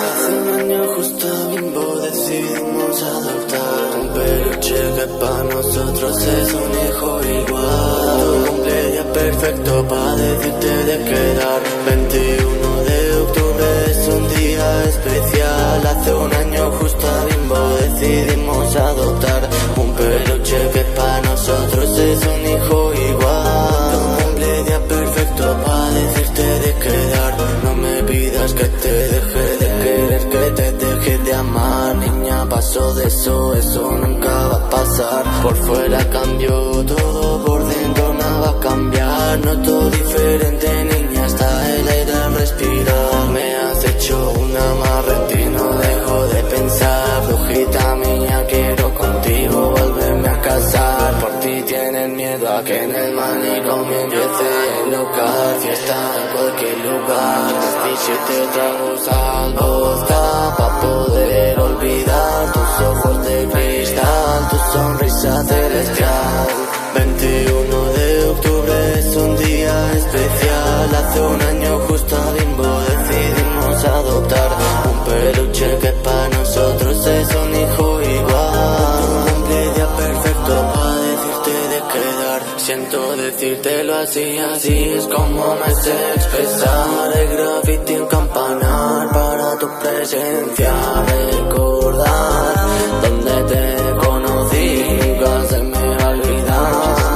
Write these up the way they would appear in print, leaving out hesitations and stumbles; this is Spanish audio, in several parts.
Hace un año justo Bimbo decidimos adoptar un peluche que para nosotros es un hijo igual. Tu cumpleaños perfecto para decirte de quedar. 21 de octubre es un día especial. Hace un año justo a Bimbo decidimos adoptar un peluche que para nosotros es un hijo igual. Tu cumpleaños perfecto para decirte de quedar. No me pidas que te deje de querer, que te deje de amar. Niña, paso de eso nunca va a pasar. Por fuera cambió todo, por dentro nada va a cambiar. Noto diferente, niña, hasta el aire al respirar. Me has hecho un amarre, no dejo de pensar. Brujita mía, quiero contigo volverme a casar. Por ti tienes miedo a que en el manicomio empiece el local. Fiesta en cualquier lugar, 17 tragos al vodka pa' poder olvidar tus ojos de cristal, tu sonrisa celestial. 21 de octubre es un día especial. Hace un año justo a Bimbo decidimos adoptar un peluche que para nosotros es un hijo igual. Un cumpleaños perfecto para decirte de quedar. Siento decírtelo así, así es como me sé expresar. El graffiti en campanar para tu presencia. Recordar donde te conocí, nunca se me va a olvidar.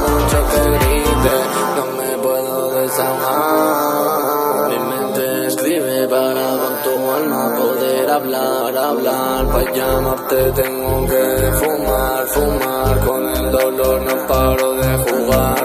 Mucho que grite, no me puedo desahogar. Mi mente escribe para con tu alma poder hablar. Para llamarte tengo que fumar. Con el dolor no paro de jugar.